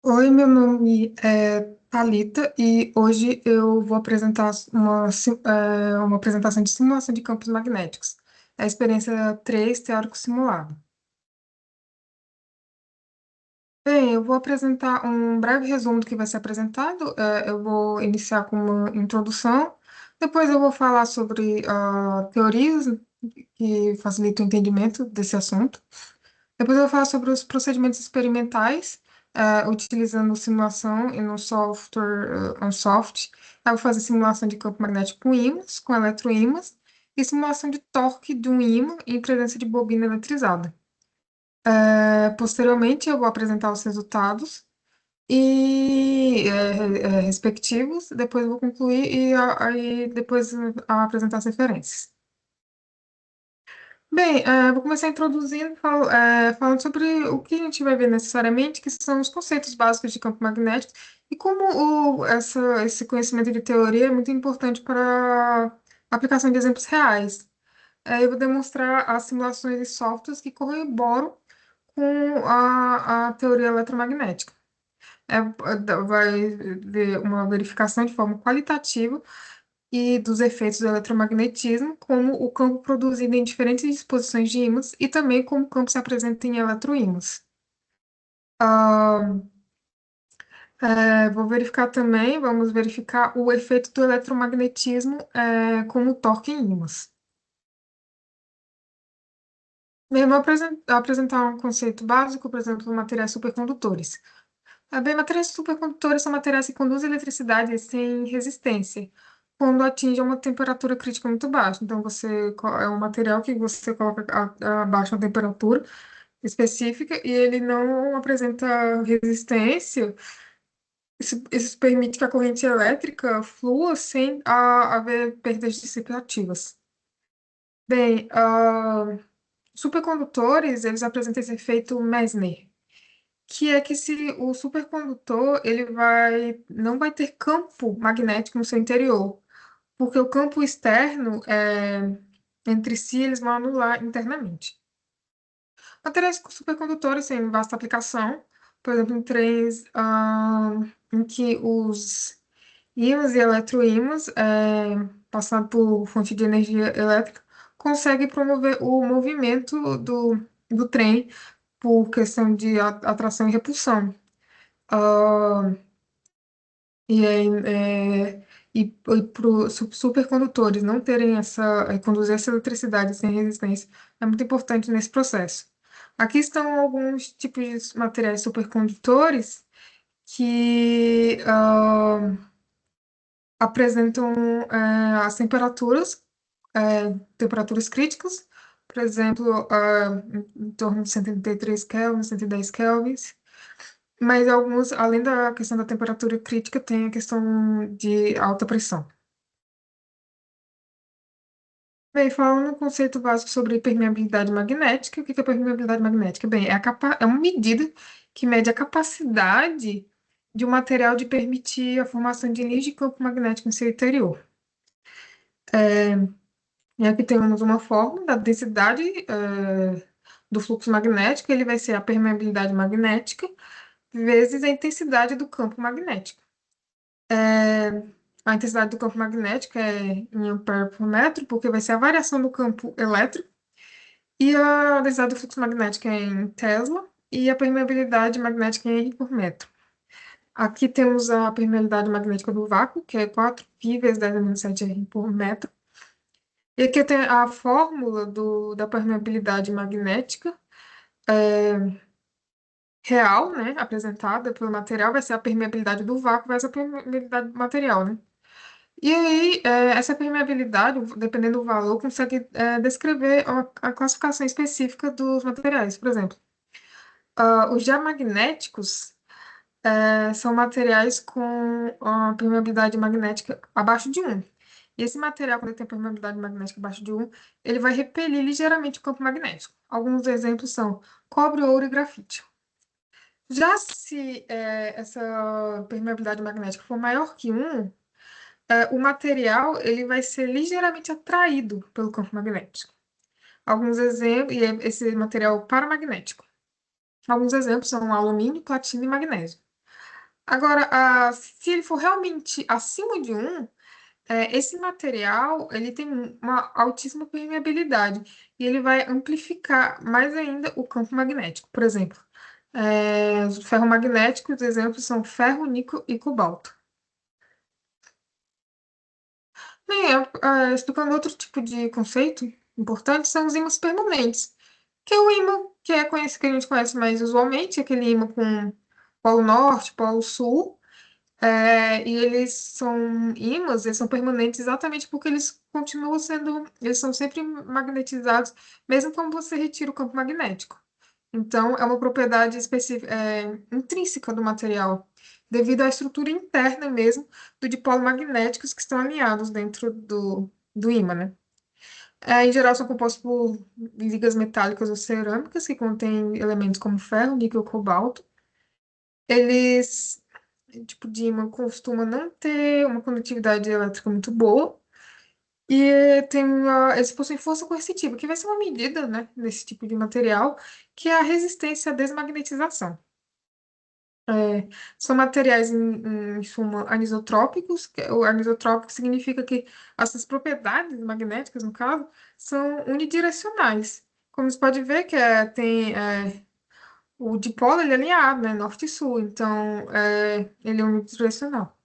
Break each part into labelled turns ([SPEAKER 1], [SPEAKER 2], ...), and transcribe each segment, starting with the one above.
[SPEAKER 1] Oi, meu nome é Thalita e hoje eu vou apresentar uma apresentação de simulação de campos magnéticos. É a experiência 3 teórico simulado. Bem, eu vou apresentar um breve resumo do que vai ser apresentado. Eu vou iniciar com uma introdução, depois eu vou falar sobre teorias que facilitam o entendimento desse assunto. Depois eu vou falar sobre os procedimentos experimentais, utilizando simulação e no software Unsoft. Eu vou fazer simulação de campo magnético com ímãs, com eletroímãs, e simulação de torque de um ímã em presença de bobina eletrizada. Posteriormente, eu vou apresentar os resultados respectivos, depois eu vou concluir e aí depois apresentar as referências. Bem, vou começar introduzindo, falando sobre o que a gente vai ver necessariamente, que são os conceitos básicos de campo magnético e como esse conhecimento de teoria é muito importante para a aplicação de exemplos reais. Eu vou demonstrar as simulações e softwares que corroboram com a teoria eletromagnética. Vai ver uma verificação de forma qualitativa e dos efeitos do eletromagnetismo, como o campo produzido em diferentes disposições de ímãs e também como o campo se apresenta em eletroímãs. Ah, vou verificar também, vamos verificar o efeito do eletromagnetismo como torque em ímãs. Bem, vou apresentar um conceito básico, por exemplo, materiais supercondutores. Materiais supercondutores são materiais que conduzem eletricidade sem resistência, quando atingem uma temperatura crítica muito baixa. Então, é um material que você coloca abaixo uma temperatura específica e ele não apresenta resistência. Isso permite que a corrente elétrica flua sem haver perdas dissipativas. Bem, supercondutores, eles apresentam esse efeito Meissner, que é que se o supercondutor não vai ter campo magnético no seu interior, porque o campo externo entre si eles vão anular internamente. Materiais supercondutores têm vasta aplicação, por exemplo, em trens em que os ímãs e eletroímãs, passando por fonte de energia elétrica, conseguem promover o movimento do trem por questão de atração e repulsão. Ah, e aí, e para os supercondutores não terem conduzir essa eletricidade sem resistência é muito importante nesse processo. Aqui estão alguns tipos de materiais supercondutores que apresentam as temperaturas críticas, por exemplo, em torno de 133 Kelvin, 110 Kelvin. Mas alguns, além da questão da temperatura crítica, tem a questão de alta pressão. Bem, falando no conceito básico sobre permeabilidade magnética, o que é permeabilidade magnética? Bem, é uma medida que mede a capacidade de um material de permitir a formação de linhas de campo magnético em seu interior. E aqui temos uma fórmula da densidade, do fluxo magnético, ele vai ser a permeabilidade magnética vezes a intensidade do campo magnético. A intensidade do campo magnético é em ampere por metro, porque vai ser a variação do campo elétrico, e a densidade do fluxo magnético é em Tesla, e a permeabilidade magnética é em R por metro. Aqui temos a permeabilidade magnética do vácuo, que é 4π vezes 10⁻⁷ R por metro. E aqui tem a fórmula da permeabilidade magnética real, né, apresentada pelo material, vai ser a permeabilidade do vácuo vezes a permeabilidade do material, né? E aí, essa permeabilidade, dependendo do valor, consegue descrever a classificação específica dos materiais. Por exemplo, os diamagnéticos são materiais com a permeabilidade magnética abaixo de 1. E esse material, quando ele tem permeabilidade magnética abaixo de 1, ele vai repelir ligeiramente o campo magnético. Alguns exemplos são cobre, ouro e grafite. Já se essa permeabilidade magnética for maior que 1, o material ele vai ser ligeiramente atraído pelo campo magnético. Alguns exemplos, e esse material paramagnético. Alguns exemplos são alumínio, platina e magnésio. Agora, se ele for realmente acima de um, esse material ele tem uma altíssima permeabilidade e ele vai amplificar mais ainda o campo magnético. Por exemplo, os ferromagnéticos, exemplos são ferro, níquel e cobalto. Bem, explicando outro tipo de conceito importante, são os ímãs permanentes, que é o ímã que é conhecido, que a gente conhece mais usualmente, aquele ímã com polo norte, polo sul. E eles são ímãs, eles são permanentes exatamente porque eles continuam sendo, eles são sempre magnetizados, mesmo quando você retira o campo magnético. Então, é uma propriedade específica, intrínseca do material, devido à estrutura interna mesmo do dipolo magnéticos que estão alinhados dentro do ímã, né? Em geral, são compostos por ligas metálicas ou cerâmicas que contêm elementos como ferro, níquel, cobalto. Eles tipo de ímã costuma não ter uma condutividade elétrica muito boa e eles possuem força coercitiva, que vai ser uma medida, né, desse tipo de material, que é a resistência à desmagnetização. É, são materiais, em suma, anisotrópicos. O anisotrópico significa que essas propriedades magnéticas, no caso, são unidirecionais. Como você pode ver, que o dipolo ele é alinhado, né, norte e sul, então ele é unidirecional.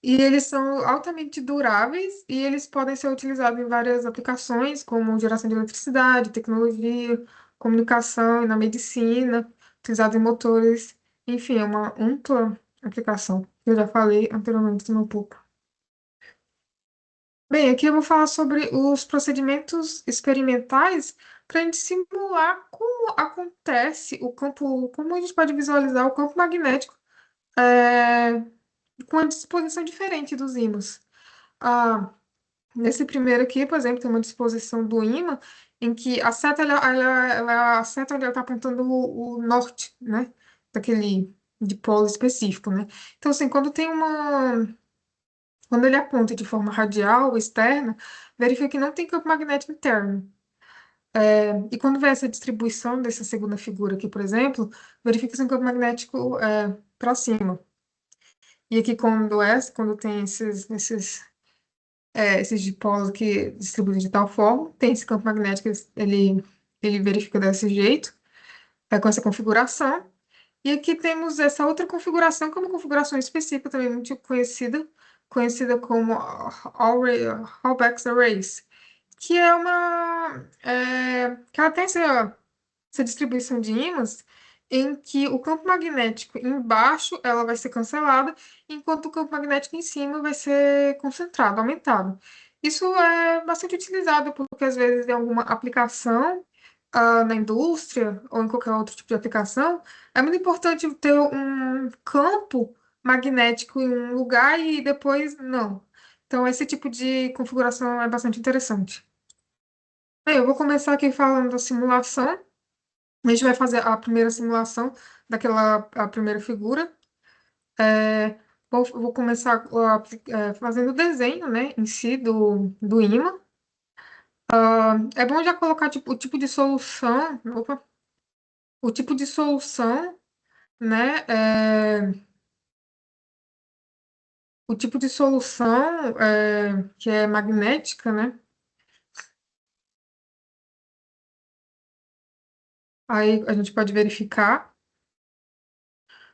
[SPEAKER 1] E eles são altamente duráveis e eles podem ser utilizados em várias aplicações, como geração de eletricidade, tecnologia, comunicação e na medicina, utilizado em motores. Enfim, é uma ampla aplicação. Eu já falei anteriormente no pouco. Bem, aqui eu vou falar sobre os procedimentos experimentais para a gente simular como acontece o campo, como a gente pode visualizar o campo magnético é, com a disposição diferente dos ímãs. Ah, nesse primeiro aqui, por exemplo, tem uma disposição do ímã em que a seta, a seta ela está apontando o norte, né? Daquele dipolo específico, né? Então, assim, quando ele aponta de forma radial ou externa, verifica que não tem campo magnético interno. E quando vê essa distribuição dessa segunda figura aqui, por exemplo, verifica-se um campo magnético para cima. E aqui, quando tem esses dipolos que distribuem de tal forma, tem esse campo magnético, ele verifica desse jeito, com essa configuração. E aqui temos essa outra configuração, que é uma configuração específica, também muito conhecida como Hallback's Arrays, que que ela tem essa distribuição de ímãs em que o campo magnético embaixo ela vai ser cancelada, enquanto o campo magnético em cima vai ser concentrado, aumentado. Isso é bastante utilizado porque às vezes em alguma aplicação na indústria ou em qualquer outro tipo de aplicação, é muito importante ter um campo magnético em um lugar e depois não. Então, esse tipo de configuração é bastante interessante. Bem, eu vou começar aqui falando da simulação. A gente vai fazer a primeira simulação a primeira figura. É, vou começar fazendo o desenho, né, em si do ímã. É bom já colocar tipo, o tipo de solução, opa, o tipo de solução, né, o tipo de solução que é magnética, né. Aí a gente pode verificar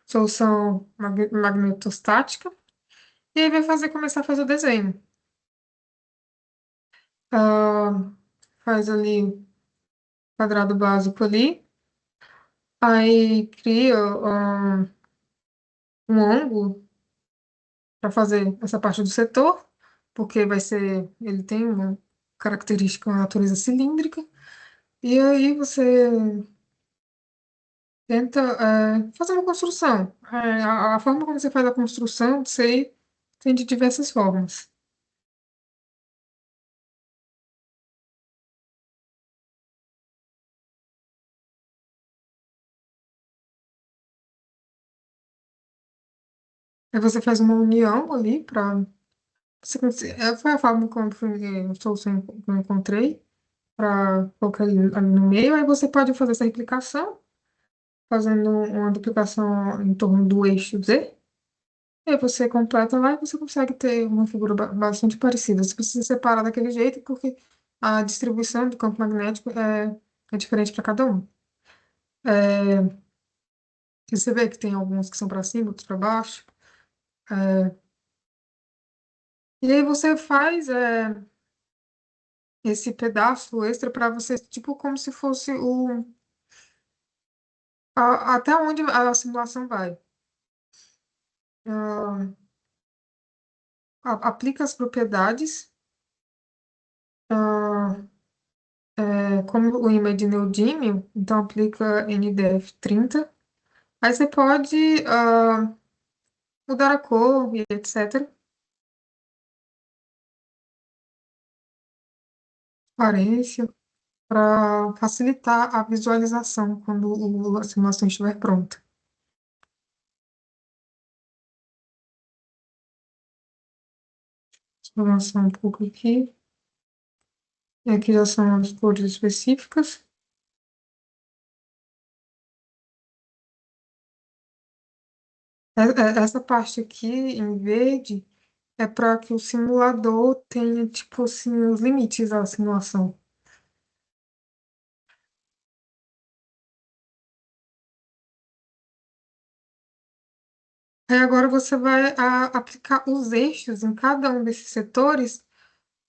[SPEAKER 1] solução magnetostática e aí começar a fazer o desenho. Ah, faz ali o quadrado básico ali. Aí cria um ângulo para fazer essa parte do setor, porque ele tem uma característica, uma natureza cilíndrica, e aí você tenta fazer uma construção. A forma como você faz a construção, você tem de diversas formas. Aí você faz uma união ali para foi a forma como a solução que eu encontrei para colocar ali no meio. Aí você pode fazer essa replicação fazendo uma duplicação em torno do eixo Z. E aí você completa lá e você consegue ter uma figura bastante parecida. Você precisa separar daquele jeito porque a distribuição do campo magnético é diferente para cada um. É, e você vê que tem alguns que são para cima, outros para baixo. É, e aí você faz esse pedaço extra para você, tipo, como se fosse até onde a simulação vai. Ah, aplica as propriedades, ah, como o imã é de neodímio, então aplica NDF30. Aí você pode mudar a cor e etc. Aparência, para facilitar a visualização quando a simulação estiver pronta. Deixa eu avançar um pouco aqui. E aqui já são as cores específicas. Essa parte aqui, em verde, é para que o simulador tenha, tipo assim, os limites da simulação. Aí agora você vai aplicar os eixos em cada um desses setores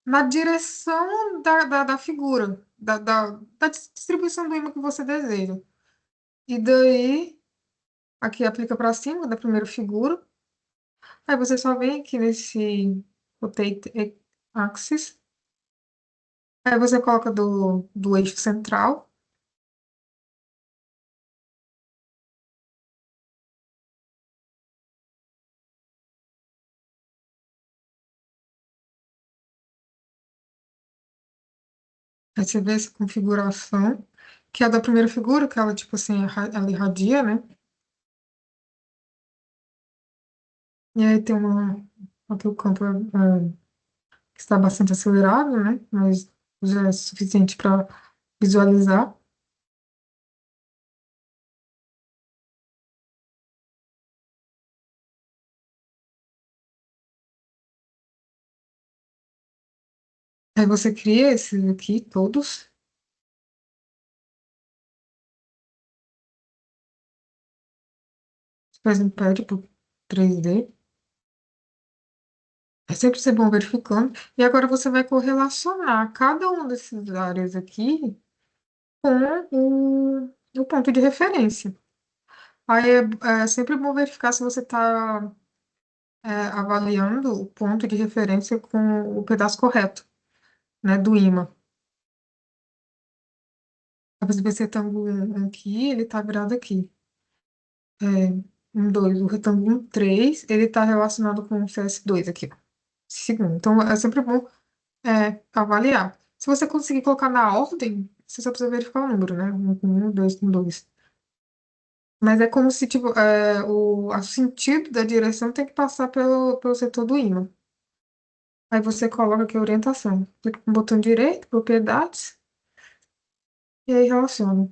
[SPEAKER 1] na direção da figura, da distribuição do ímã que você deseja. E daí, aqui aplica para cima da primeira figura. Aí você só vem aqui nesse Rotate Axis. Aí você coloca do eixo central. Aí você vê essa configuração, que é a da primeira figura, que ela, tipo assim, ela irradia, né? E aí tem aqui o campo que está bastante acelerado, né? Mas já é suficiente para visualizar. Aí você cria esses aqui, todos, faz um pad pro 3D. É sempre ser bom verificando. E agora você vai correlacionar cada um desses áreas aqui com o ponto de referência. Aí é sempre bom verificar se você está avaliando o ponto de referência com o pedaço correto, né, do ímã. Aí você vê esse retângulo um aqui, ele está virado aqui. É, 2, o retângulo 1, 3, ele está relacionado com o CS2 aqui, ó. Segundo. Então, é sempre bom avaliar. Se você conseguir colocar na ordem, você só precisa verificar o número, né? Um, dois, um, dois. Mas é como se, tipo, o sentido da direção tem que passar pelo setor do ímã. Aí você coloca aqui a orientação. Clica no botão direito, propriedades, e aí relaciona.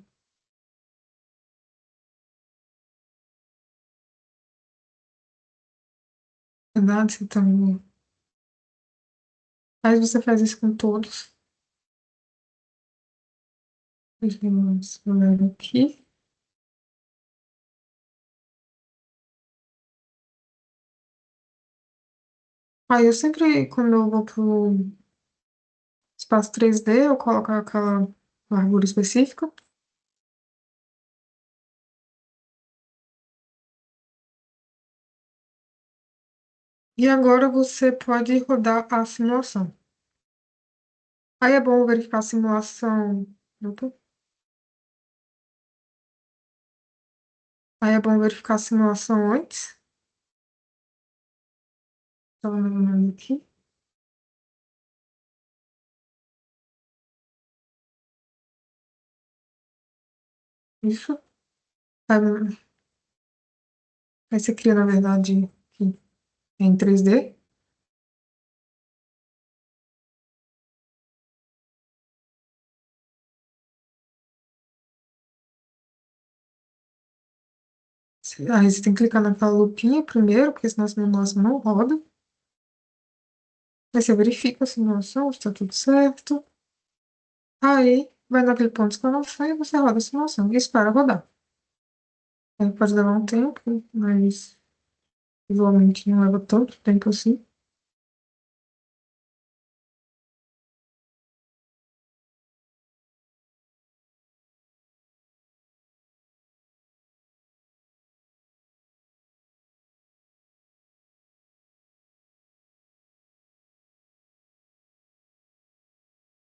[SPEAKER 1] Propriedades, você também. Aí você faz isso com todos. Deixa eu ver aqui. Aí eu sempre, quando eu vou pro espaço 3D, eu coloco aquela largura específica. E agora você pode rodar a simulação. Aí é bom verificar a simulação. Opa. Aí é bom verificar a simulação antes. Estava olhando aqui. Isso. Aí, aí você cria, na verdade, aqui em 3D. Aí você tem que clicar naquela lupinha primeiro, porque senão a simulação não roda. Aí você verifica a simulação, se está tudo certo. Aí vai naquele ponto de exclamação e você roda a simulação e espera rodar. Aí pode levar um tempo, mas usualmente não leva tanto tempo assim.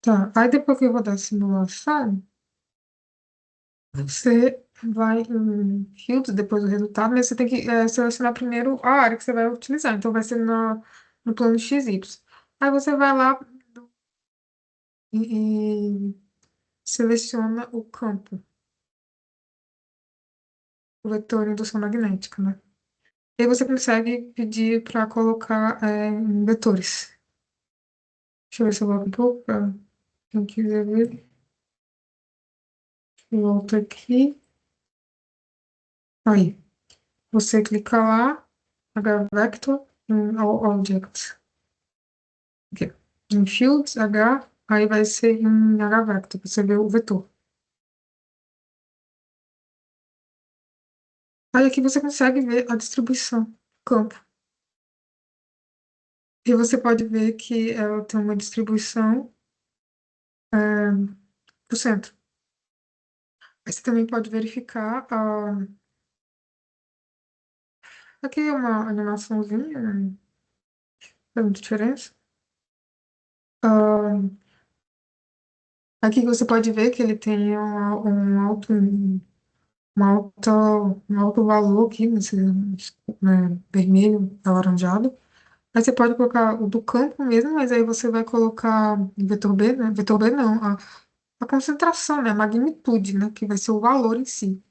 [SPEAKER 1] Tá, aí depois que rodar a simulação, você vai em Fields, depois do resultado, mas você tem que selecionar primeiro a área que você vai utilizar. Então vai ser no plano XY. Aí você vai lá e seleciona o campo, o vetor de indução magnética, né? E aí você consegue pedir para colocar em vetores. Deixa eu ver se eu volto um pouco para quem quiser ver. Eu volto aqui. Aí, você clica lá, H Vector, em All Objects. Aqui. Em Fields, H, aí vai ser em H Vector, você vê o vetor. Aí aqui você consegue ver a distribuição do campo. E você pode ver que ela tem uma distribuição pro centro. Aí você também pode verificar aqui é uma animaçãozinha, né? Não faz muita diferença. Ah, aqui você pode ver que ele tem um alto valor aqui, nesse, né, vermelho, alaranjado. Aí você pode colocar o do campo mesmo, mas aí você vai colocar vetor B, né? Vetor B não, a concentração, né? A magnitude, né? Que vai ser o valor em si.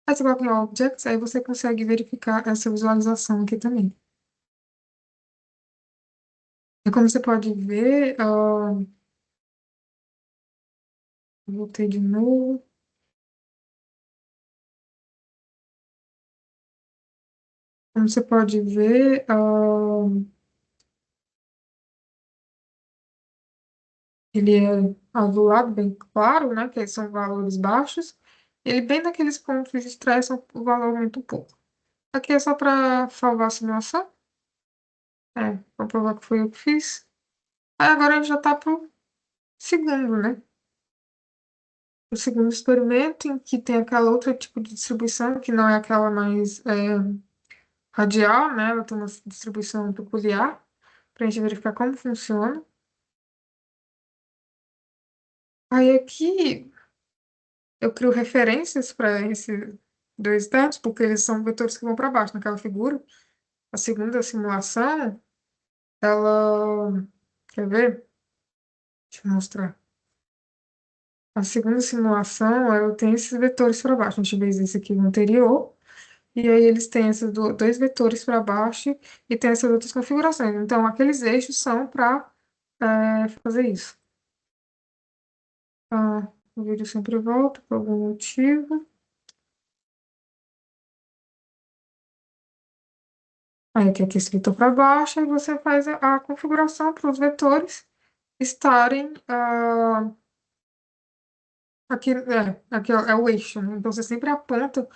[SPEAKER 1] Aí você coloca em Objects, aí você consegue verificar essa visualização aqui também. E como você pode ver, voltei de novo. Como você pode ver, ele é azulado bem claro, né? Que são valores baixos. Ele bem naqueles pontos de estresse, o valor aumenta um pouco. Aqui é só para salvar a simulação. Vou provar que foi eu que fiz. Aí agora a gente já está pro segundo, né? O segundo experimento, em que tem aquela outra tipo de distribuição, que não é aquela mais radial, né? Ela tem uma distribuição peculiar, para a gente verificar como funciona. Aí aqui eu crio referências para esses dois dados, porque eles são vetores que vão para baixo naquela figura. A segunda simulação, ela. Quer ver? Deixa eu mostrar. A segunda simulação, ela tem esses vetores para baixo. A gente fez esse aqui no anterior. E aí eles têm esses dois vetores para baixo e tem essas outras configurações. Então, aqueles eixos são para fazer isso. O vídeo sempre volta por algum motivo. Aí tem aqui esse vetor para baixo e você faz a configuração para os vetores estarem aqui, aqui é o eixo, né? Então você sempre aponta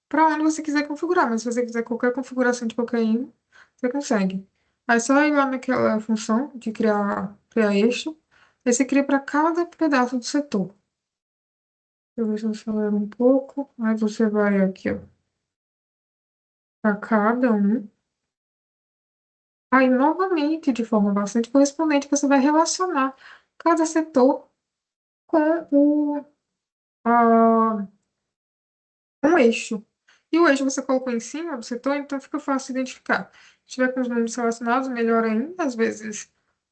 [SPEAKER 1] para onde você quiser configurar, mas se você quiser qualquer configuração de qualquer ímã, você consegue. Aí só ir lá naquela função de criar eixo, aí você cria para cada pedaço do setor. Eu vou ver se eu acelero um pouco, aí você vai aqui, ó, para cada um. Aí, novamente, de forma bastante correspondente, você vai relacionar cada setor com a, um eixo. E o eixo você colocou em cima do setor, então fica fácil de identificar. Se tiver com os números relacionados, melhor ainda. Às vezes,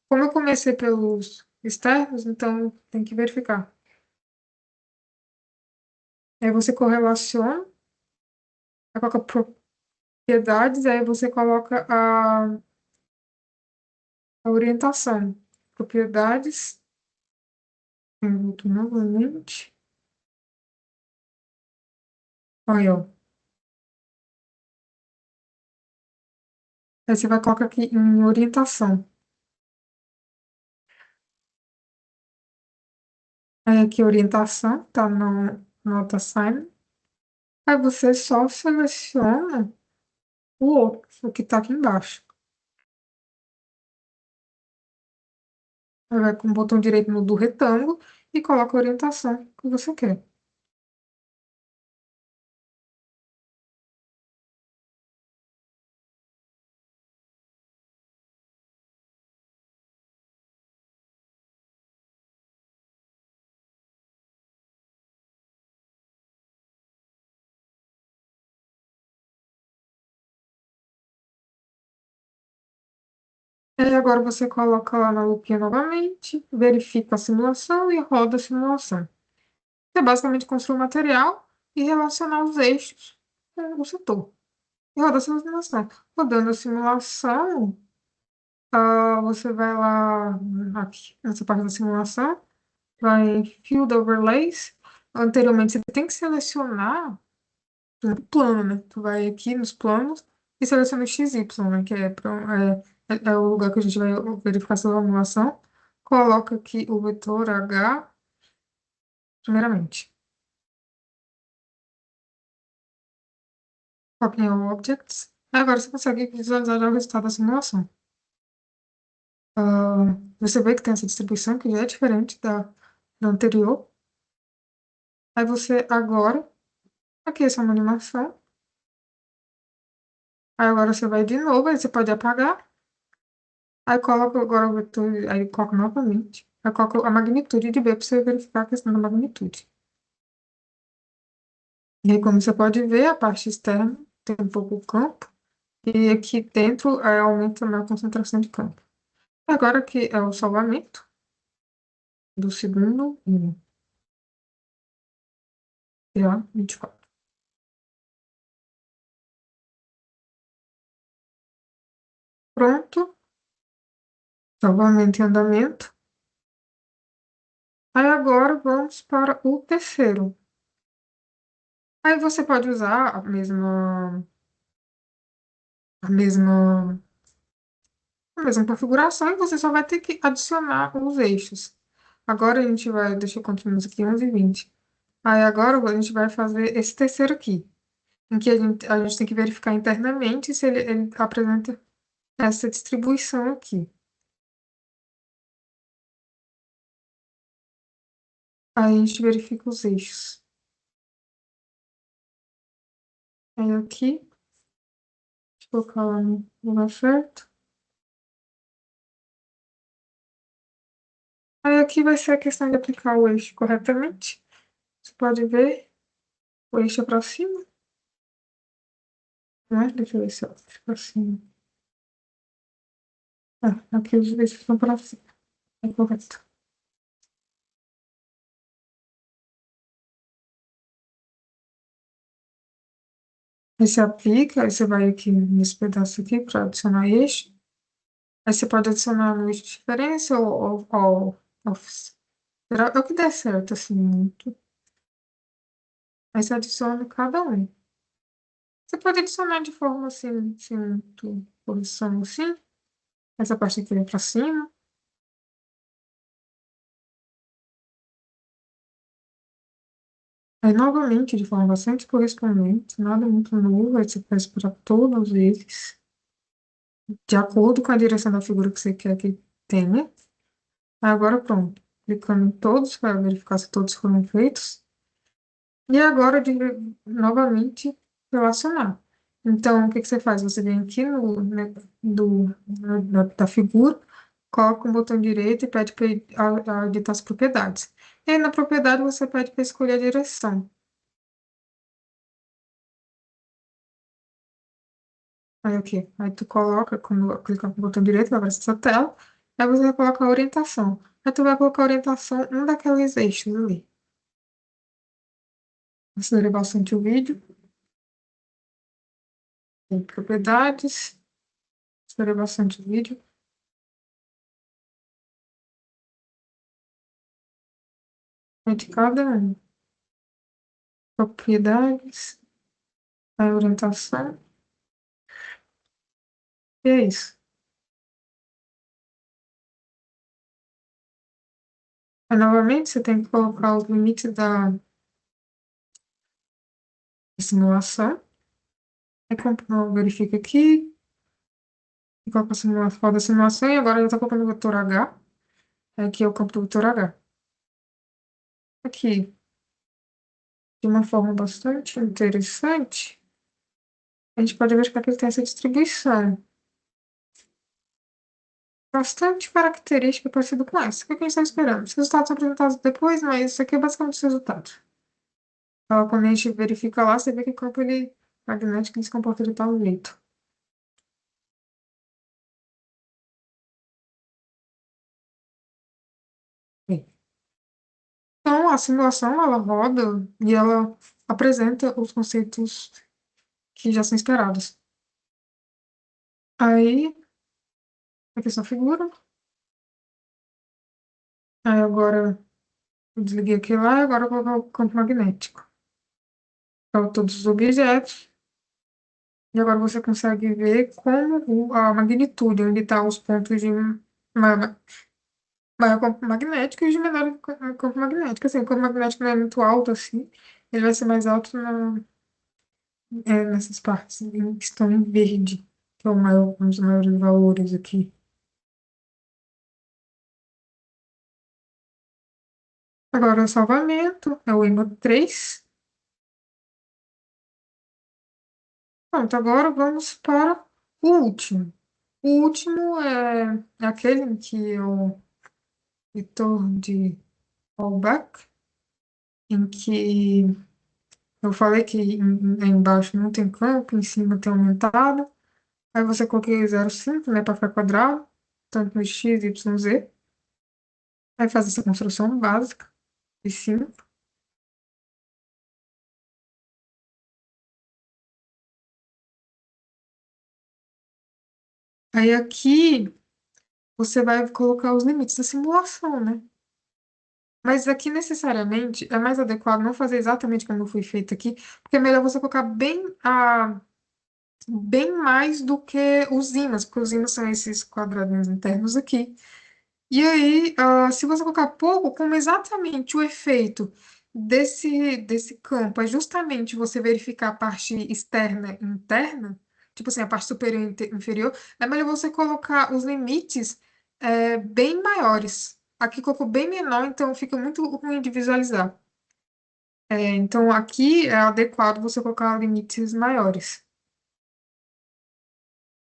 [SPEAKER 1] como eu comecei pelos externos, então tem que verificar. Aí você correlaciona, aí coloca propriedades, aí você coloca a orientação. Propriedades, eu volto novamente. Aí, ó. Aí você vai colocar aqui em orientação. Aí aqui orientação, tá no AutoAssign. Aí você só seleciona o outro, o que tá aqui embaixo. Aí vai com o botão direito no do retângulo e coloca a orientação que você quer. Aí agora você coloca lá na lupinha novamente, verifica a simulação e roda a simulação. É basicamente construir o material e relacionar os eixos com o setor. E roda a simulação. Rodando a simulação, você vai lá aqui, nessa parte da simulação, vai em Field Overlays. Anteriormente, você tem que selecionar o plano, né? Tu vai aqui nos planos e seleciona o XY, né? Que é o lugar que a gente vai verificar essa simulação. Coloca aqui o vetor H, primeiramente. Coloca em Objects. Agora você consegue visualizar já o resultado da simulação. Você vê que tem essa distribuição que já é diferente da anterior. Aí você agora, aqui essa é uma animação. Aí agora você vai de novo, aí você pode apagar. Aí coloca agora o vetor, aí coloca novamente. Aí coloca a magnitude de B para você verificar a questão da magnitude. E aí, como você pode ver, a parte externa tem um pouco o campo. E aqui dentro aumenta também a concentração de campo. Agora aqui é o salvamento do segundo PA24. Pronto, salvamento em andamento. Aí agora vamos para o terceiro. Aí você pode usar a mesma, a mesma configuração e você só vai ter que adicionar os eixos. Agora a gente vai, deixa eu continuar isso aqui, 11 e 20. Aí agora a gente vai fazer esse terceiro aqui, em que a gente tem que verificar internamente se ele apresenta essa distribuição aqui. Aí a gente verifica os eixos. Aí aqui, deixa eu colocar lá no lugar certo. Aí aqui vai ser a questão de aplicar o eixo corretamente. Você pode ver o eixo é para cima, né? Deixa eu ver se é para cima. Aqui os eixos estão para cima. É correto. Aí você aplica, aí você vai aqui nesse pedaço aqui para adicionar eixo. Aí você pode adicionar no eixo de diferença ou é o que der certo, assim, muito. Aí você adiciona cada um. Você pode adicionar de forma assim, assim, muito posição assim. Essa parte aqui vem para cima. Aí, novamente, de forma bastante correspondente, nada muito novo, aí você faz para todos eles, de acordo com a direção da figura que você quer que tenha. Agora, pronto. Clicando em todos para verificar se todos foram feitos. E agora, novamente, relacionar. Então, o que que você faz? Você vem aqui né, da figura, coloca o botão direito e pede para editar as propriedades. E aí, na propriedade, você pede para escolher a direção. Aí, aqui. Aí, tu coloca, quando clicar no botão direito, vai aparecer essa tela. Aí, você vai colocar a orientação. Aí, tu vai colocar a orientação um daqueles eixos ali. Acelerei bastante o vídeo. Em propriedades. Acelerei bastante o vídeo. Aí, de cada um. Propriedades. Aí, orientação. E é isso. Aí, novamente, você tem que colocar os limites da simulação. Aí, verifica aqui, e coloca a simulação, roda a simulação, e agora já está colocando o vetor H. Aqui é o campo do vetor H. Aqui, de uma forma bastante interessante, a gente pode verificar que ele tem essa distribuição bastante característica parecida com essa. O que a gente está esperando? Os resultados são apresentados depois, mas isso aqui é basicamente os resultados. Então, quando a gente verifica lá, você vê que o campo magnético ele se comporta de tal jeito. Bem, então, a simulação, ela roda e ela apresenta os conceitos que já são esperados. Aí, aqui só figura. Aí agora, eu desliguei aqui lá, e agora eu vou colocar o campo magnético. Para todos os objetos. E agora você consegue ver como a magnitude, onde estão os pontos de maior campo magnético e de menor campo magnético. Assim, o campo magnético não é muito alto assim, ele vai ser mais alto nessas partes que estão em verde, que é um dos maiores valores aqui. Agora, o salvamento é o IMA 3. Pronto, agora vamos para o último. O último é aquele em que o vetor de Houlbeck, em que eu falei que embaixo não tem campo, em cima tem aumentado. Aí você coloquei 0,5, né, para ficar quadrado, tanto no x, y, z. Aí faz essa construção básica de 5. Aí aqui você vai colocar os limites da simulação, né? Mas aqui necessariamente é mais adequado não fazer exatamente como foi feito aqui, porque é melhor você colocar bem mais do que os ímãs, porque os ímãs são esses quadradinhos internos aqui. E aí, se você colocar pouco, como exatamente o efeito desse campo é justamente você verificar a parte externa e interna, tipo assim, a parte superior e inferior, é melhor você colocar os limites bem maiores. Aqui colocou bem menor, então fica muito ruim de visualizar. Então, aqui é adequado você colocar limites maiores.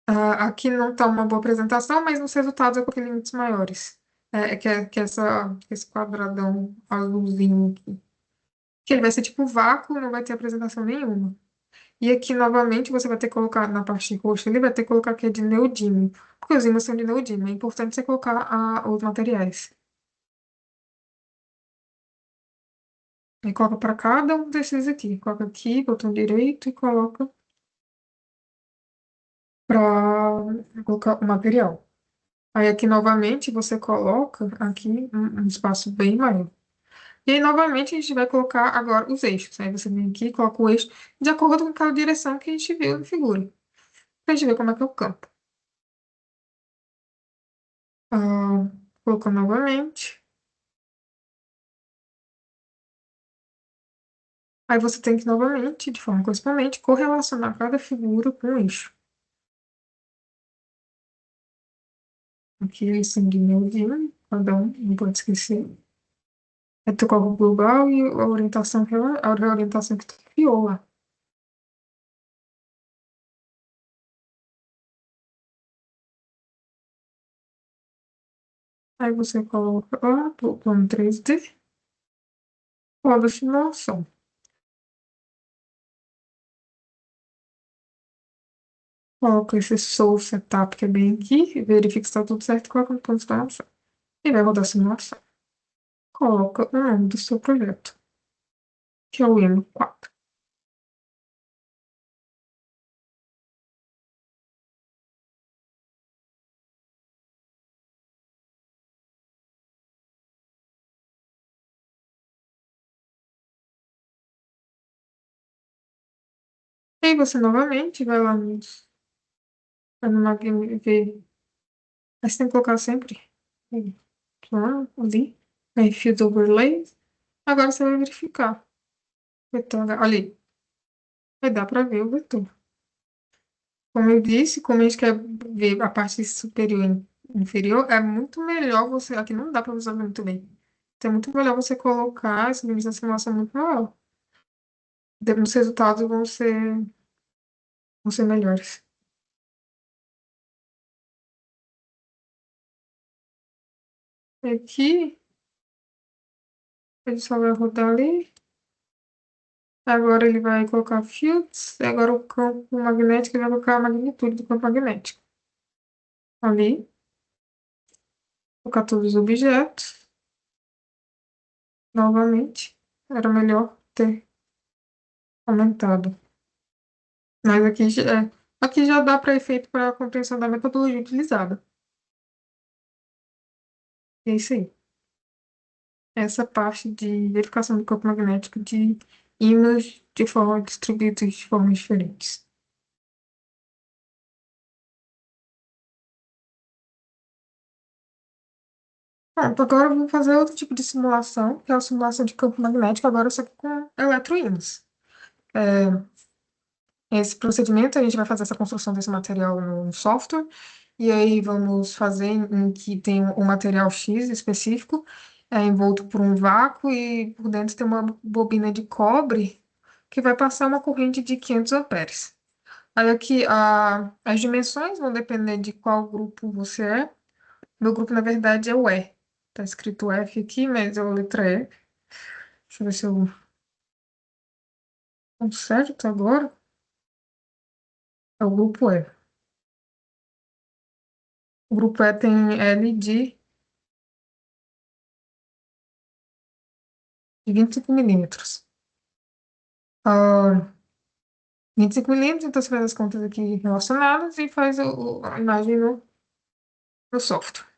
[SPEAKER 1] Aqui não está uma boa apresentação, mas nos resultados eu coloquei limites maiores. Que esse quadradão azulzinho aqui. Que ele vai ser tipo vácuo, não vai ter apresentação nenhuma. E aqui, novamente, você vai ter que colocar na parte roxa ali, vai ter que colocar que é de neodímio. Porque os ímãs são de neodímio. É importante você colocar os materiais. E coloca para cada um desses aqui. Coloca aqui, botão direito, e coloca para colocar o material. Aí aqui, novamente, você coloca aqui um espaço bem maior. E aí, novamente, a gente vai colocar agora os eixos. Aí você vem aqui e coloca o eixo de acordo com aquela direção que a gente viu na figura. Pra gente ver como é que é o campo. Ah, colocando novamente. Aí você tem que, novamente, de forma correspondente, correlacionar cada figura com o eixo. Aqui eles são de neozinho, cada um, não pode esquecer. Aí tu coloca o global e a reorientação que tu criou lá. Aí você coloca lá, o plano 3D, roda a simulação. Coloca esse Soul Setup que é bem aqui, verifica se está tudo certo e coloca no plano de instalação. E vai rodar a simulação. Coloca o nome do seu projeto, que é o IM4. E aí você novamente vai lá Para não ver. Mas tem que colocar sempre. Plano ali. Aí, Field Overlay. Agora você vai verificar. Vetor, olha aí. Vai dar para ver o vetor. Como eu disse, como a gente quer ver a parte superior e inferior, é muito melhor você. Aqui não dá para visualizar muito bem. Então é muito melhor você colocar esse nível de simulação muito maior. Os resultados vão ser melhores. Aqui, ele só vai rodar ali. Agora ele vai colocar fields. E agora o campo magnético, ele vai colocar a magnitude do campo magnético. Ali, colocar todos os objetos. Novamente, era melhor ter aumentado. Mas aqui já dá para efeito para a compreensão da metodologia utilizada. É isso aí. Essa parte de verificação do campo magnético de ímãs de forma distribuídos de formas diferentes. Pronto, agora eu vou fazer outro tipo de simulação, que é a simulação de campo magnético, agora só que com eletroímãs. Esse procedimento, a gente vai fazer essa construção desse material no software, e aí vamos fazer em que tem um material X específico, envolto por um vácuo, e por dentro tem uma bobina de cobre que vai passar uma corrente de 500 amperes. Aí aqui as dimensões vão depender de qual grupo você é. Meu grupo, na verdade, é o E. Tá escrito F aqui, mas é a letra E. Deixa eu ver se eu conserto agora. É o grupo E. O grupo E tem L de 25 milímetros. 25 milímetros, então você faz as contas aqui relacionadas e faz a imagem no software.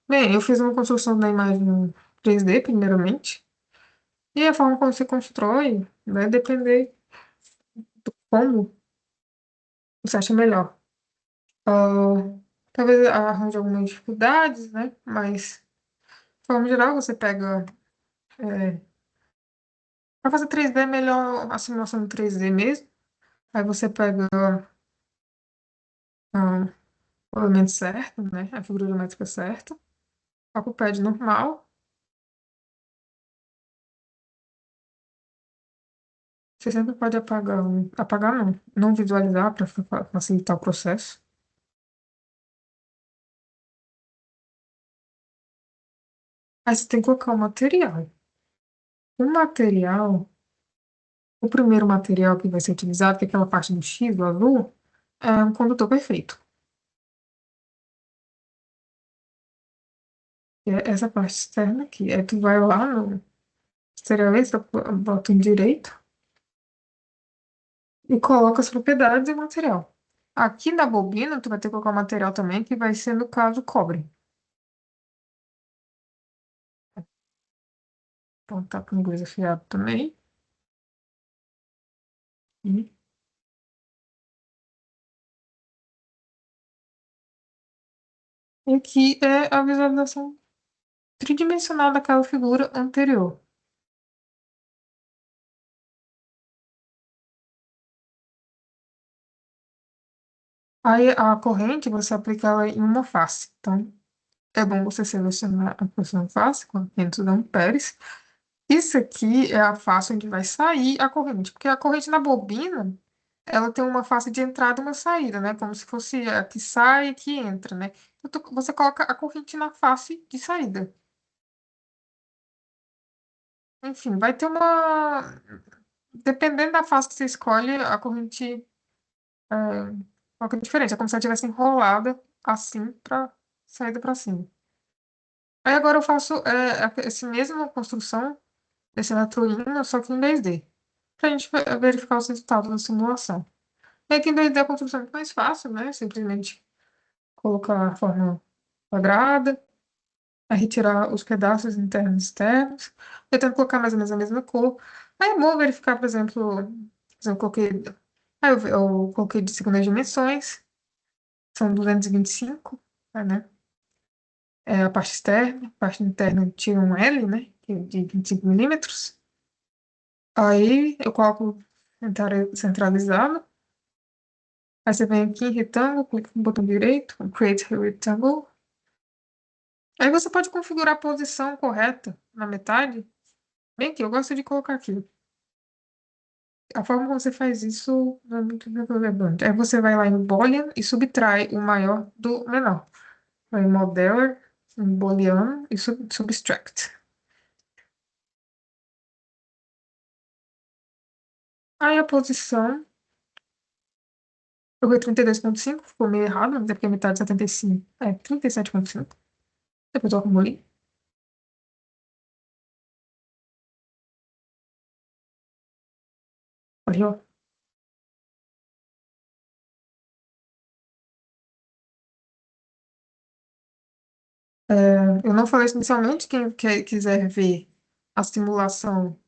[SPEAKER 1] Bem, eu fiz uma construção da imagem em 3D, primeiramente, e a forma como você constrói vai depender como você acha melhor. Ah, talvez arranje algumas dificuldades, né? Mas, de forma geral, você pega. Para fazer 3D é melhor a simulação em 3D mesmo. Aí você pega ah, o elemento certo, né? A figura geométrica certa. Coloca o pad normal. Você sempre pode apagar, apagar não visualizar para facilitar o processo. Aí você tem que colocar o material. O material, o primeiro material que vai ser utilizado, que é aquela parte do X, do azul, é um condutor perfeito. Que é essa parte externa aqui. Aí tu vai lá no serialista, bota em direito e coloca as propriedades do material. Aqui na bobina, tu vai ter que colocar o material também, que vai ser, no caso, cobre. Então tá com o inglês afiado também. E aqui é a visualização tridimensional daquela figura anterior. Aí a corrente, você aplica ela em uma face. Então, é bom você selecionar a posição face com 500 amperes. Isso aqui é a face onde vai sair a corrente, porque a corrente na bobina, ela tem uma face de entrada e uma saída, né? Como se fosse a que sai e que entra, né? Então, você coloca a corrente na face de saída. Enfim, vai ter uma. Dependendo da face que você escolhe, a corrente coloca diferente. É como se ela tivesse enrolada assim para saída para cima. Aí agora eu faço essa mesma construção desse eletroímã, só que em 2D, para a gente verificar os resultados da simulação. E aqui em 2D a construção é muito mais fácil, né? Simplesmente colocar a forma quadrada, aí retirar os pedaços internos e externos, tentando colocar mais ou menos a mesma cor. Aí é bom verificar, por exemplo, eu coloquei, eu coloquei de segundas dimensões, são 225, né? É a parte interna tira um L, né? Que é de 25 milímetros. Aí eu coloco centralizado. Aí você vem aqui em retângulo, clica no botão direito, Create Rectangle. Aí você pode configurar a posição correta na metade. Bem aqui, eu gosto de colocar aqui. A forma como você faz isso não é muito relevante. Aí você vai lá em Boolean e subtrai o maior do menor. Vai em Modeler, em Boolean e Subtract. Aí a posição, eu vi 32,5, ficou meio errado, mas é porque a metade de 75 é 37,5. Depois eu acumulei. Aí, ó. Eu não falei isso inicialmente, quiser ver a simulação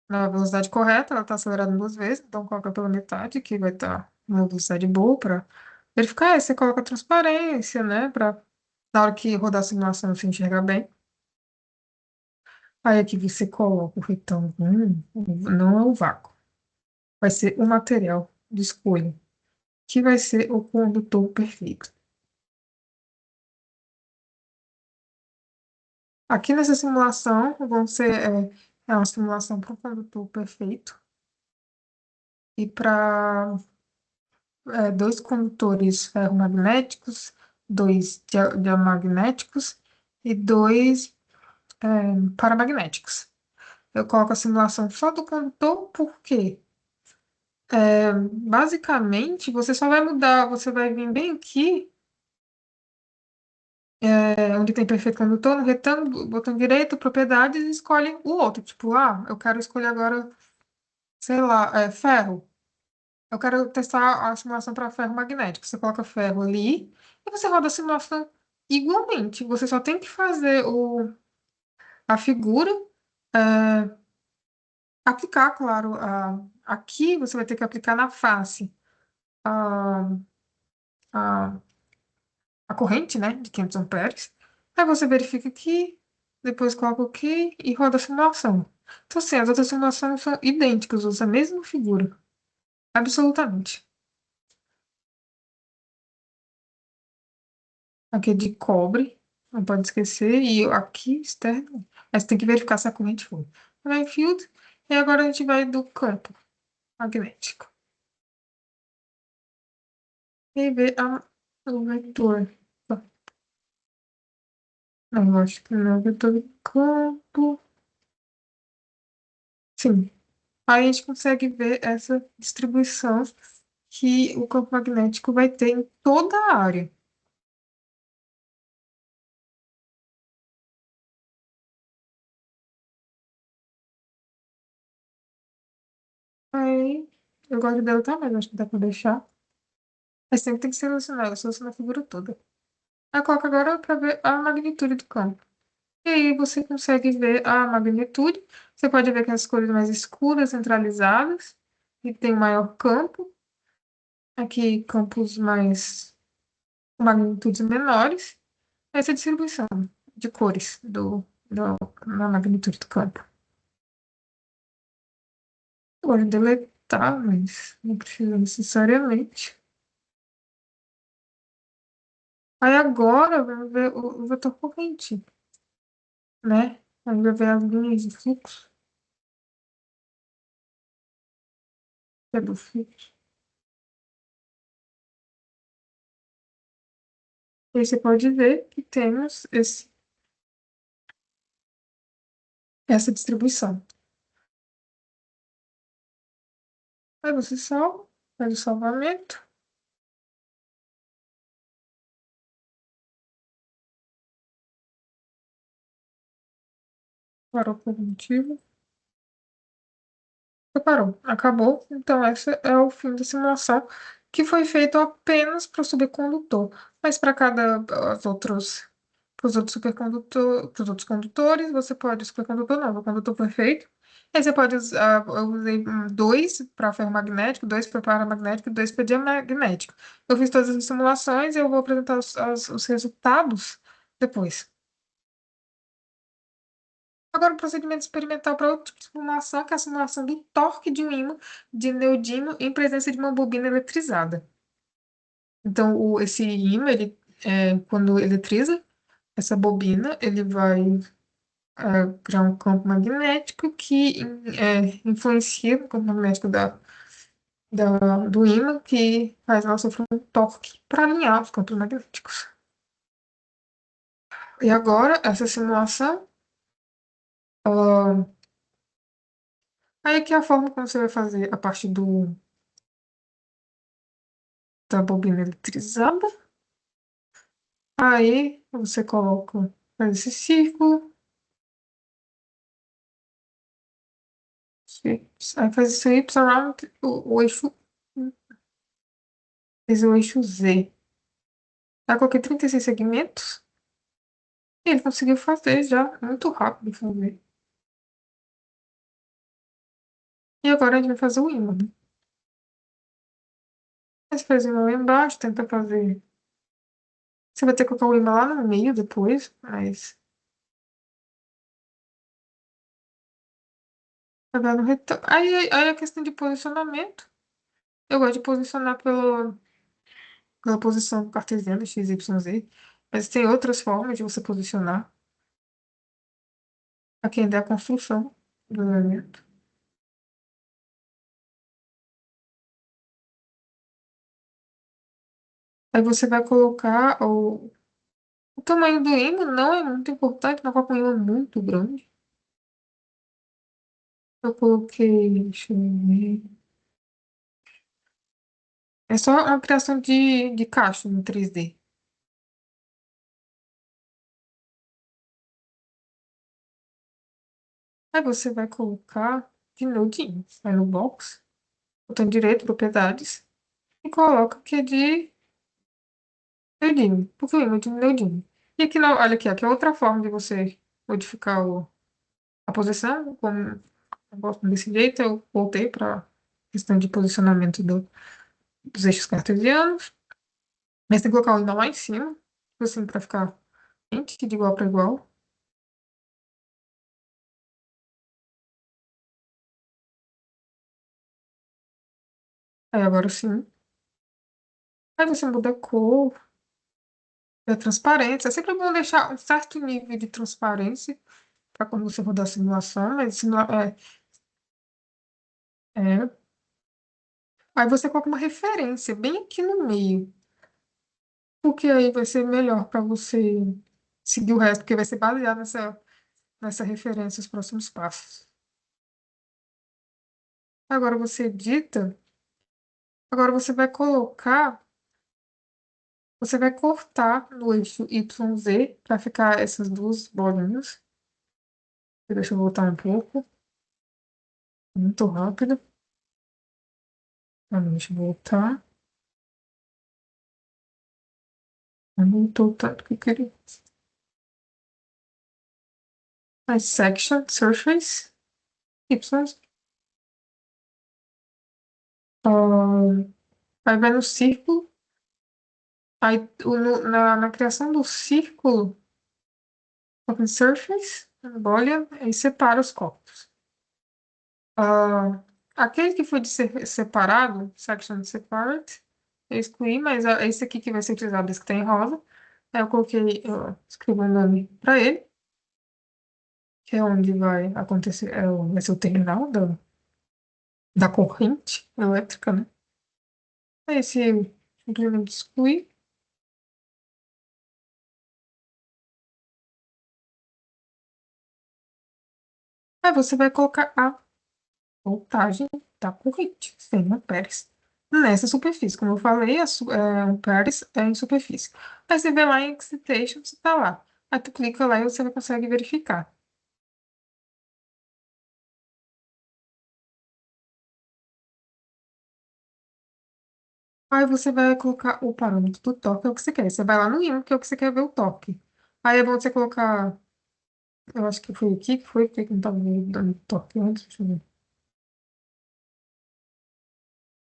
[SPEAKER 1] na velocidade correta, ela está acelerada 2 vezes, então coloca pela metade, que vai estar uma velocidade boa para verificar. Aí você coloca transparência, né, para na hora que rodar a simulação você enxergar bem. Aí aqui você coloca o retângulo, não é o vácuo, vai ser o material de escolha, que vai ser o condutor perfeito. Aqui nessa simulação, é uma simulação para o condutor perfeito e para dois condutores ferromagnéticos, dois diamagnéticos e dois paramagnéticos. Eu coloco a simulação só do condutor porque, basicamente, você só vai mudar, você vai vir bem aqui, onde tem perfeito condutor, no retângulo, botão direito, propriedades, e escolhe o outro. Tipo, eu quero escolher agora, sei lá, ferro. Eu quero testar a simulação para ferro magnético. Você coloca ferro ali e você roda a simulação igualmente. Você só tem que fazer a figura, é, aplicar, claro, aqui você vai ter que aplicar na face a, a, a corrente, né, de 500 amperes. Aí você verifica aqui, depois coloca aqui e roda a simulação. Então, assim, as outras simulações são idênticas, usa a mesma figura. Absolutamente. Aqui é de cobre, não pode esquecer. E aqui externo. Aí você tem que verificar se a corrente foi. Vai em field. E agora a gente vai do campo magnético. E ver o vetor. Não, eu acho que não é o vetor do campo. Sim. Aí a gente consegue ver essa distribuição que o campo magnético vai ter em toda a área. Aí eu gosto de deletar, mas acho que dá pra deixar. Mas sempre tem que selecionar, eu seleciono a figura toda. Aí coloca agora para ver a magnitude do campo. E aí você consegue ver a magnitude. Você pode ver que as cores mais escuras, centralizadas, e tem o maior campo. Aqui, campos mais com magnitudes menores. Essa é a distribuição de cores na magnitude do campo. Pode deletar, mas não precisa necessariamente. Aí agora vamos ver o vetor corrente, né? Aí vai ver as linhas de fluxo, que é do fluxo. E aí você pode ver que temos essa distribuição. Aí você salva, faz o salvamento, parou por algum motivo. Parou, acabou. Então, esse é o fim da simulação, que foi feito apenas para o subcondutor. Mas para para os outros supercondutor, para os outros condutores, você pode, supercondutor não, o condutor perfeito, Aí você pode usar, eu usei dois para ferromagnético, dois para paramagnético e dois para diamagnético. Eu fiz todas as simulações e eu vou apresentar os resultados depois. Agora, o procedimento experimental para outra simulação, que é a simulação do torque de um ímã de neodímio em presença de uma bobina eletrizada. Então, esse ímã, quando eletriza essa bobina, ele vai criar um campo magnético que influencia no campo magnético do ímã, que faz ela sofrer um torque para alinhar os campos magnéticos. E agora, essa simulação, ah, aí aqui é a forma como você vai fazer a parte da bobina eletrizada. Aí você coloca, faz esse círculo, aí faz esse Y around o eixo, fez o eixo Z. Aí coloquei 36 segmentos e ele conseguiu fazer já, muito rápido fazer. E agora a gente vai fazer o ímã, né? Aí você faz o ímã lá embaixo, tenta fazer. Você vai ter que colocar o ímã lá no meio depois, mas vai dar no retângulo. Aí a questão de posicionamento. Eu gosto de posicionar pela posição cartesiana, x, y, z. Mas tem outras formas de você posicionar. Aqui ainda é a construção do elemento. Aí você vai colocar o tamanho do ímã não é muito importante, não coloca um ímã muito grande. Eu coloquei, deixa eu ver. É só uma criação de caixa no 3D. Aí você vai colocar de nudinho. Vai no box, botão direito, propriedades, e coloca que é de nudinho. Porque o ímã é de nudinho. E aqui, olha aqui, aqui é outra forma de você modificar a posição. Como eu gosto desse jeito, eu voltei para questão de posicionamento dos eixos cartesianos. Mas tem que colocar o ímã lá em cima, tipo assim, para ficar rente, de igual para igual. Aí agora sim. Aí você muda a cor, a transparência. É sempre bom deixar um certo nível de transparência para quando você rodar a simulação. É. Aí você coloca uma referência bem aqui no meio, porque aí vai ser melhor para você seguir o resto, porque vai ser baseado nessa referência os próximos passos. Agora você edita, agora você vai cortar no eixo YZ para ficar essas duas bolinhas. Deixa eu voltar um pouco, muito rápido. Deixa eu voltar. Não voltou tanto que eu queria. Aí, section, surface, Y. ah, Aí vai no círculo. Aí na criação do círculo, open surface, bolha, aí separa os corpos. Ah, aquele que foi separado, section separate, eu excluí, mas esse aqui que vai ser utilizado, esse que tem em rosa, aí eu escrevi um nome para ele, que é onde vai acontecer, vai ser o terminal da corrente elétrica, né? Aí esse simplesmente excluir. Aí você vai colocar a voltagem da corrente, 100 amperes, nessa superfície. Como eu falei, amperes é em superfície. Aí você vê lá em excitation, você tá lá. Aí tu clica lá e você vai consegue verificar. Aí você vai colocar o parâmetro do torque, é o que você quer. Você vai lá no ímã, que é o que você quer ver o torque. Aí é bom você colocar Eu acho que foi aqui que foi, porque não estava me dando toque antes. Deixa eu ver.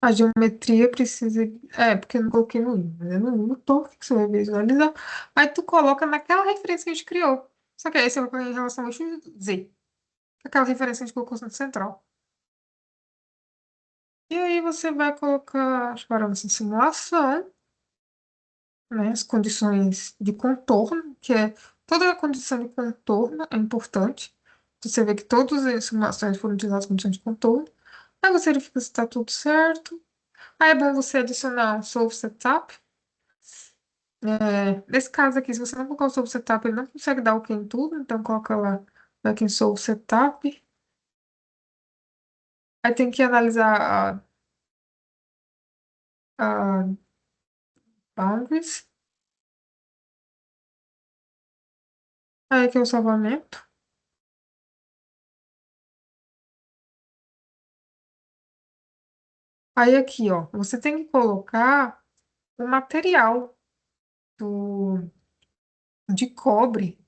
[SPEAKER 1] A geometria precisa. É, porque eu não coloquei no livro, mas é no toque que você vai visualizar. Aí tu coloca naquela referência que a gente criou. Só que aí você vai colocar em relação ao eixo Z. Aquela referência que a gente colocou no central. E aí você vai colocar os parâmetros de simulação, né? As condições de contorno, que é toda a condição de contorno é importante. Você vê que todas as simulações foram utilizadas condições de contorno. Aí você verifica se está tudo certo. Aí é bom você adicionar um solve setup. Nesse caso aqui, se você não colocar o solve setup, ele não consegue dar OK em tudo, então coloca lá aqui em solve setup. Aí tem que analisar a boundaries. Aí aqui é o salvamento. Aí aqui, ó, você tem que colocar o material do, de cobre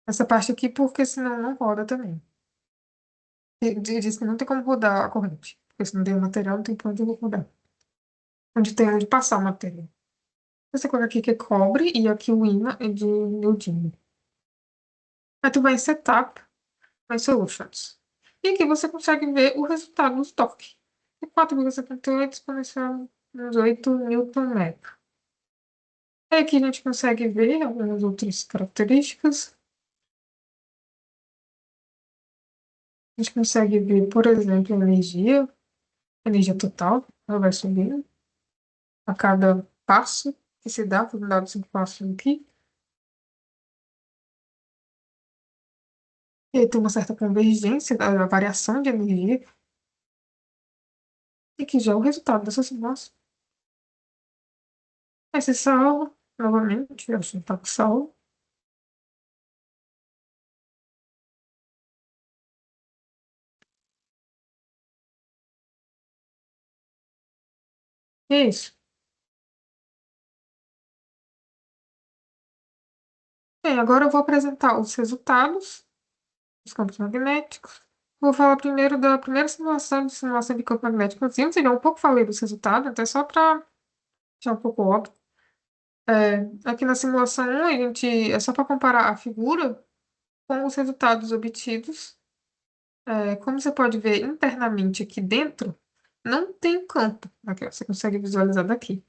[SPEAKER 1] essa parte aqui, porque senão não roda também. Diz que não tem como rodar a corrente, porque se não tem material, não tem pra onde eu vou rodar. Onde tem onde passar o material. Você coloca aqui que é cobre e aqui o ímã é de neodímio. Aí tu vai em Setup, vai em Solutions. E aqui você consegue ver o resultado do torque. É 4,78 exponencial menos 8 Newton metro. Aí aqui a gente consegue ver algumas outras características. A gente consegue ver, por exemplo, a energia total, ela vai subindo a cada passo que se dá, foram dados 5 passos aqui. E aí tem uma certa convergência da variação de energia, e que já é o resultado dessa simulação. Aí você salva, novamente, eu acho que tá com salvo. E é isso. Bem, agora eu vou apresentar os resultados dos campos magnéticos. Vou falar primeiro da primeira simulação de campo magnético simples. Eu um pouco falei dos resultados, até só para deixar um pouco óbvio. Aqui na simulação 1, é só para comparar a figura com os resultados obtidos. Como você pode ver internamente aqui dentro, não tem campo. Aqui, ó, você consegue visualizar daqui.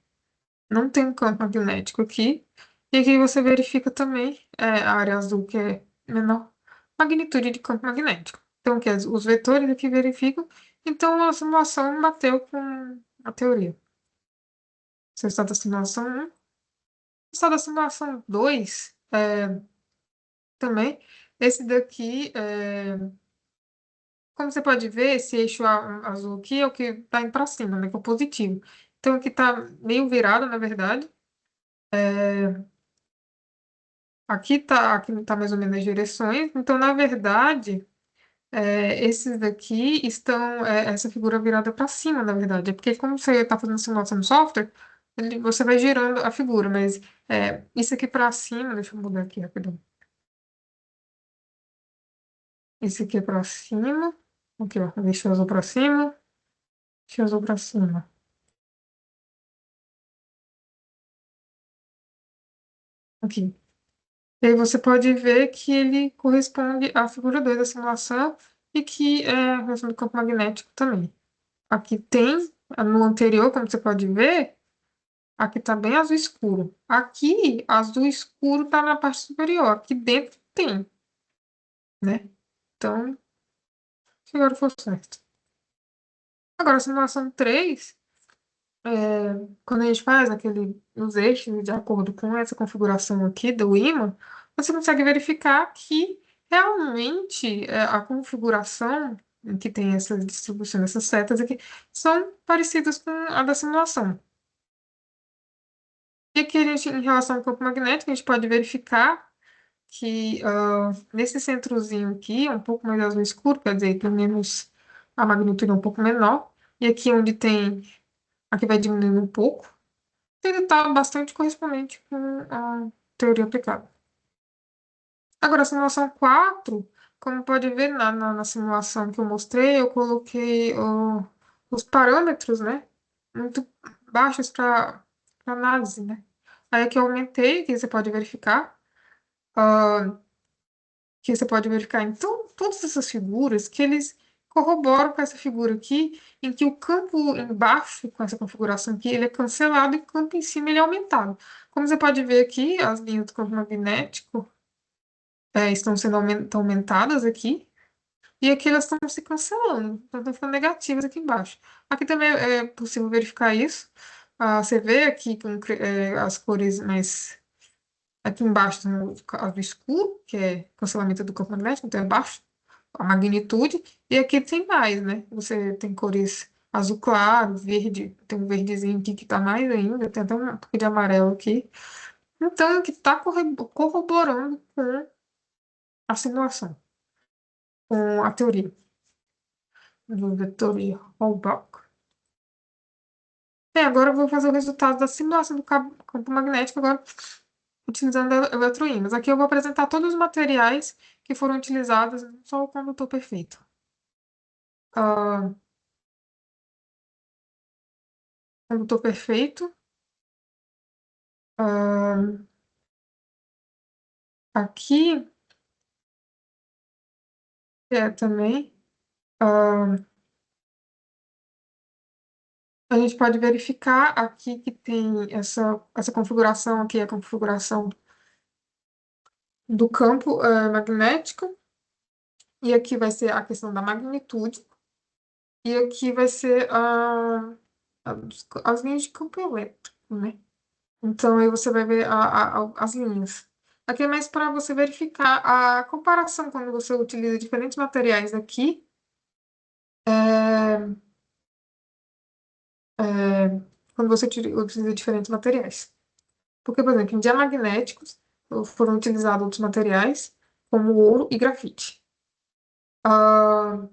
[SPEAKER 1] Não tem um campo magnético aqui. E aqui você verifica também a área azul, que é menor magnitude de campo magnético. Então, que os vetores aqui verificam. Então, a simulação bateu com a teoria. Esse é o resultado da simulação 1. O resultado da simulação 2 também. Esse daqui, como você pode ver, esse eixo azul aqui é o que está indo para cima, né, que é o positivo. Então, aqui está meio virado, na verdade. Aqui tá mais ou menos as direções. Então, na verdade, esses daqui estão, essa figura virada para cima, na verdade. É porque como você está fazendo simulação no software, você vai girando a figura, mas isso aqui para cima, deixa eu mudar aqui rapidão. Esse aqui é para cima. Aqui, ó, deixa eu azul para cima, deixa eu azul para cima. Aqui. E aí você pode ver que ele corresponde à figura 2 da simulação e que é a relação do campo magnético também. Aqui tem, no anterior, como você pode ver, aqui está bem azul escuro. Aqui, azul escuro está na parte superior. Aqui dentro tem, né? Então, se agora for certo. Agora, a simulação 3 quando a gente faz os eixos de acordo com essa configuração aqui do ímã, você consegue verificar que realmente a configuração que tem essa distribuição dessas setas aqui são parecidas com a da simulação. E aqui em relação ao campo magnético, a gente pode verificar que nesse centrozinho aqui, é um pouco mais azul escuro, quer dizer, tem menos, a magnitude é um pouco menor. E aqui onde tem, aqui vai diminuindo um pouco. Ele está bastante correspondente com a teoria aplicada. Agora, a simulação 4, como pode ver na simulação que eu mostrei, eu coloquei os parâmetros, né, muito baixos para análise, né? Aí aqui eu aumentei, que você pode verificar, ah, então, todas essas figuras que eles corroboram com essa figura aqui, em que o campo embaixo, com essa configuração aqui, ele é cancelado e o campo em cima ele é aumentado. Como você pode ver aqui, as linhas do campo magnético estão sendo aumentadas aqui, e aqui elas estão se cancelando, então estão ficando negativas aqui embaixo. Aqui também é possível verificar isso. Você vê aqui as cores mais. Aqui embaixo tem o azul escuro, que é cancelamento do campo magnético, então é baixo a magnitude, e aqui tem mais, né? Você tem cores azul claro, verde, tem um verdezinho aqui que tá mais ainda, tem até um pouco de amarelo aqui. Então, que está corroborando com a simulação, com a teoria do vetor Hall-Bock. Bem, agora eu vou fazer o resultado da simulação do campo magnético, agora utilizando eletroímãs. Aqui eu vou apresentar todos os materiais que foram utilizados, não só o condutor perfeito. Ah, condutor perfeito. ah, Aqui também. ah, a gente pode verificar aqui que tem essa configuração aqui, a configuração do campo magnético. E aqui vai ser a questão da magnitude. E aqui vai ser as linhas de campo elétrico, né? Então, aí você vai ver as linhas. Aqui é mais para você verificar a comparação quando você utiliza diferentes materiais aqui. é, é, Quando você utiliza diferentes materiais. Porque, por exemplo, em diamagnéticos foram utilizados outros materiais, como ouro e grafite. Ah,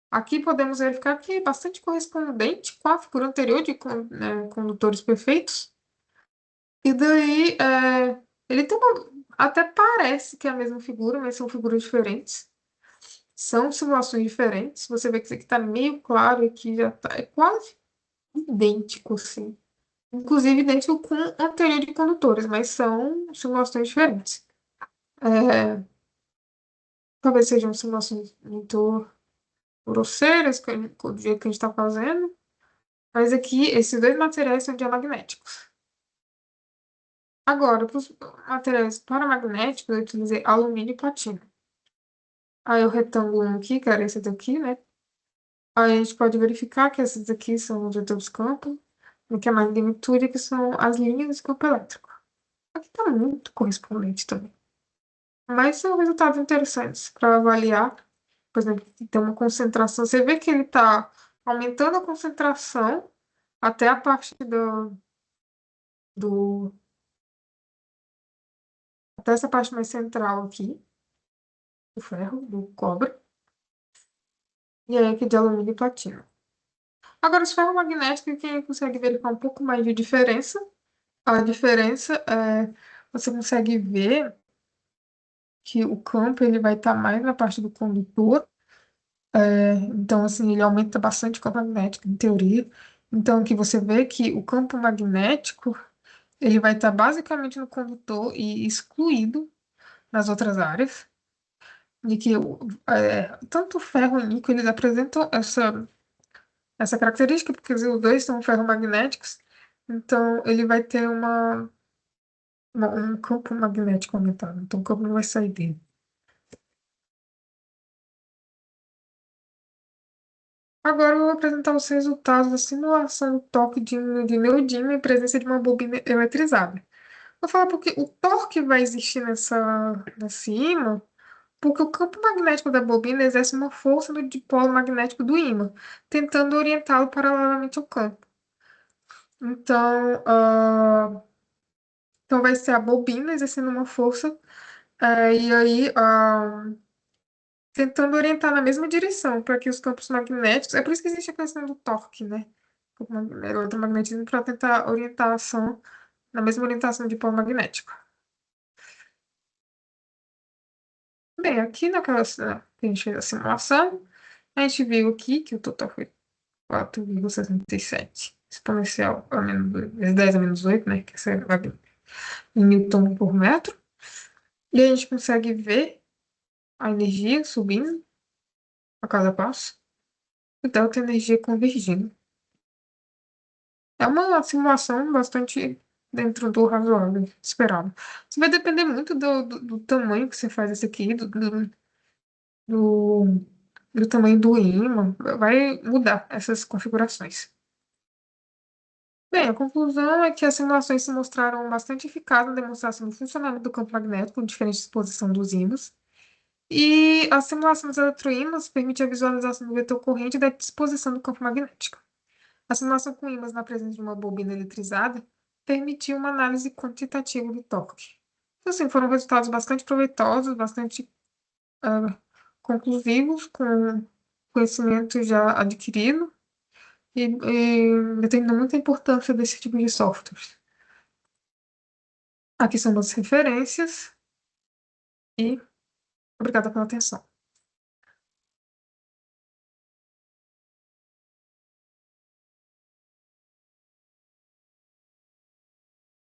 [SPEAKER 1] Aqui podemos verificar que é bastante correspondente com a figura anterior de condutores perfeitos. E daí, ele tem até parece que é a mesma figura, mas são figuras diferentes. São simulações diferentes. Você vê que isso aqui está meio claro, aqui já tá, é quase idêntico, assim. Inclusive idêntico com o anterior de condutores, mas são simulações diferentes. É, talvez sejam simulações muito grosseiras, do jeito que a gente está fazendo. Mas aqui, esses dois materiais são diamagnéticos. Agora, para os materiais paramagnéticos, eu utilizei alumínio e platina. Aí o retângulo aqui, que era esse daqui, né? Aí a gente pode verificar que esses aqui são os vetores campo, e que é a magnitude, que são as linhas de campo elétrico. Aqui está muito correspondente também. Mas são resultados interessantes para avaliar. Por exemplo, que tem uma concentração. Você vê que ele está aumentando a concentração até a parte do até essa parte mais central aqui, do ferro, do cobre, e aí aqui de alumínio e platina. Agora, os ferromagnéticos, quem consegue verificar um pouco mais de diferença, a diferença você consegue ver que o campo ele vai estar mais na parte do condutor, então assim, ele aumenta bastante o campo magnético, em teoria. Então, aqui você vê que o campo magnético ele vai estar basicamente no condutor e excluído nas outras áreas. De que tanto o ferro e o níquel eles apresentam essa característica, porque os dois são ferromagnéticos, então ele vai ter um campo magnético aumentado, então o campo não vai sair dele. Agora eu vou apresentar os resultados da simulação do torque de neodímio em presença de uma bobina eletrizada. Vou falar porque o torque vai existir nesse ímã, porque o campo magnético da bobina exerce uma força no dipolo magnético do ímã, tentando orientá-lo paralelamente ao campo. Então, então vai ser a bobina exercendo uma força, e aí tentando orientar na mesma direção, para que os campos magnéticos. É por isso que existe a questão do torque, né? O eletromagnetismo para tentar orientar a ação na mesma orientação de polo magnético. Bem, aqui naquela que a gente fez a simulação, a gente viu aqui que o total foi 4,67 exponencial a menos 10 a menos 8, né? Que é em Newton por metro. E a gente consegue ver a energia subindo a cada passo e delta energia convergindo. É uma simulação bastante dentro do razoável, esperado. Isso vai depender muito do tamanho que você faz isso aqui, do, do tamanho do ímã, vai mudar essas configurações. Bem, a conclusão é que as simulações se mostraram bastante eficazes na demonstração do funcionamento do campo magnético em diferente disposição dos ímãs, e a simulação dos eletroímãs permite a visualização do vetor corrente e da disposição do campo magnético. A simulação com ímãs na presença de uma bobina eletrizada permitiu uma análise quantitativa do torque. Então, assim, foram resultados bastante proveitosos, bastante ah, conclusivos, com conhecimento já adquirido e determinam muita importância desse tipo de software. Aqui são as referências e obrigada pela atenção.